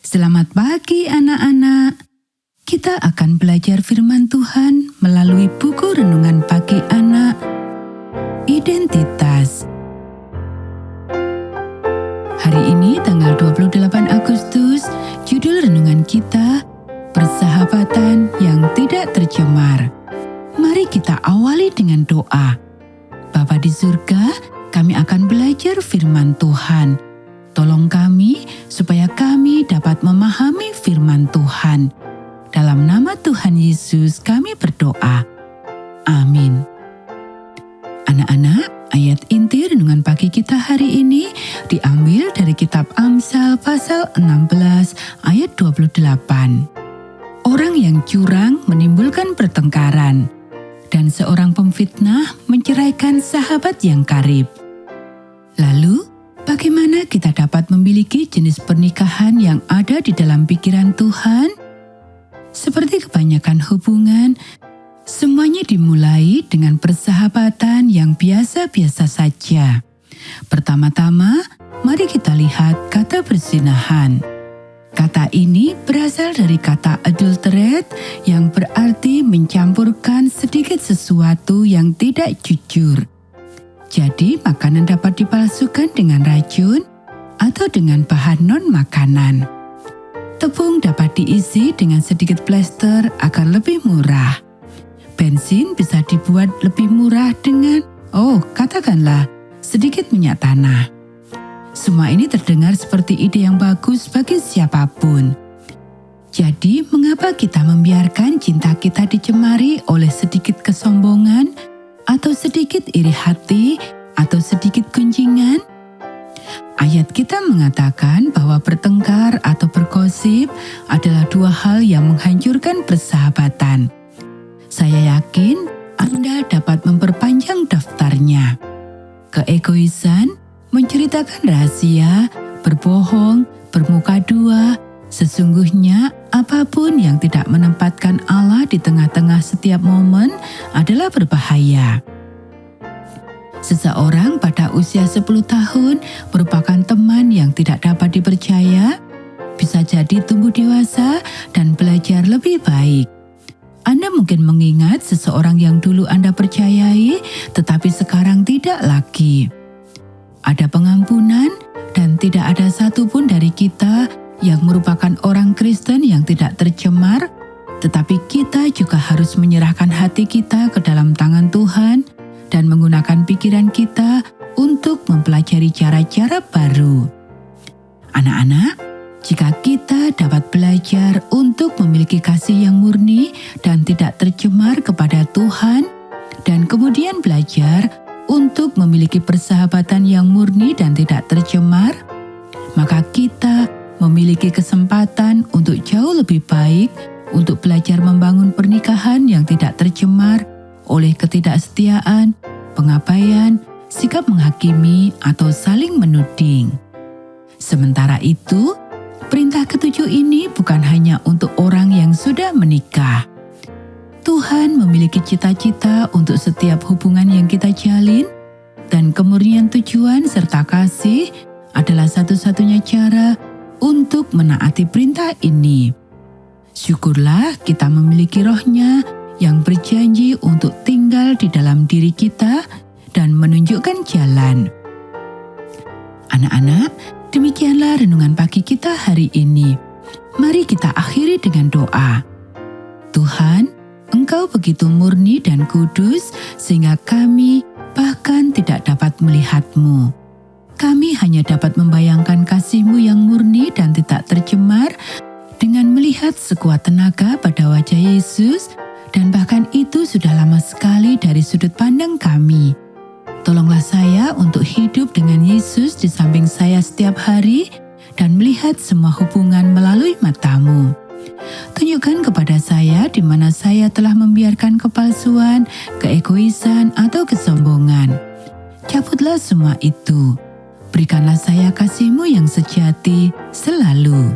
Selamat pagi anak-anak. Kita akan belajar firman Tuhan melalui buku renungan pagi anak, Identitas. Hari ini tanggal 28 Agustus, judul renungan kita, Persahabatan yang Tidak Tercemar. Mari kita awali dengan doa. Bapa di surga, kami akan belajar firman Tuhan. Tolong kami supaya kami dapat memahami firman Tuhan. Dalam nama Tuhan Yesus kami berdoa. Amin. Anak-anak, ayat inti renungan pagi kita hari ini diambil dari kitab Amsal pasal 16 ayat 28. Orang yang curang menimbulkan pertengkaran, dan seorang pemfitnah menceraikan sahabat yang karib. Lalu, bagaimana kita dapat memiliki jenis pernikahan yang ada di dalam pikiran Tuhan? Seperti kebanyakan hubungan, semuanya dimulai dengan persahabatan yang biasa-biasa saja. Pertama-tama, mari kita lihat kata perzinahan. Kata ini berasal dari kata adulterate yang berarti mencampurkan sedikit sesuatu yang tidak jujur. Jadi, makanan dapat dipalsukan dengan racun atau dengan bahan non-makanan. Tepung dapat diisi dengan sedikit plester agar lebih murah. Bensin bisa dibuat lebih murah dengan, katakanlah, sedikit minyak tanah. Semua ini terdengar seperti ide yang bagus bagi siapapun. Jadi, mengapa kita membiarkan cinta kita dicemari oleh sedikit kesombongan, atau sedikit iri hati, atau sedikit gunjingan? Ayat kita mengatakan bahwa bertengkar atau bergosip adalah dua hal yang menghancurkan persahabatan. Saya yakin Anda dapat memperpanjang daftarnya. Keegoisan, menceritakan rahasia, berbohong, bermuka dua, sesungguhnya apapun yang tidak menempatkan Allah di tengah-tengah setiap momen adalah berbahaya. Seseorang pada usia 10 tahun merupakan teman yang tidak dapat dipercaya, bisa jadi tumbuh dewasa dan belajar lebih baik. Anda mungkin mengingat seseorang yang dulu Anda percayai, tetapi sekarang tidak lagi. Ada pengampunan dan tidak ada satupun dari kita yang merupakan orang Kristen yang tidak tercemar, tetapi kita juga harus menyerahkan hati kita ke dalam tangan Tuhan dan menggunakan pikiran kita untuk mempelajari cara-cara baru. Anak-anak, jika kita dapat belajar untuk memiliki kasih yang murni dan tidak tercemar kepada Tuhan, dan kemudian belajar untuk memiliki persahabatan yang murni dan tidak tercemar, maka kita memiliki kesempatan untuk jauh lebih baik untuk belajar membangun pernikahan yang tidak tercemar oleh ketidaksetiaan, pengabaian, sikap menghakimi, atau saling menuding. Sementara itu, perintah ketujuh ini bukan hanya untuk orang yang sudah menikah. Tuhan memiliki cita-cita untuk setiap hubungan yang kita jalin, dan kemurnian tujuan serta kasih adalah satu-satunya cara untuk menaati perintah ini. Syukurlah kita memiliki Roh-Nya yang berjanji untuk tinggal di dalam diri kita dan menunjukkan jalan. Anak-anak, demikianlah renungan pagi kita hari ini. Mari kita akhiri dengan doa. Tuhan, Engkau begitu murni dan kudus sehingga kami bahkan tidak dapat melihat-Mu. Kami hanya dapat membayangkan kasih-Mu yang murni dan tidak tercemar dengan melihat sekuat tenaga pada wajah Yesus, dan bahkan itu sudah lama sekali dari sudut pandang kami. Tolonglah saya untuk hidup dengan Yesus di samping saya setiap hari dan melihat semua hubungan melalui mata-Mu. Tunjukkan kepada saya di mana saya telah membiarkan kepalsuan, keegoisan, atau kesombongan. Cabutlah semua itu. Berikanlah saya kasih-Mu yang sejati selalu.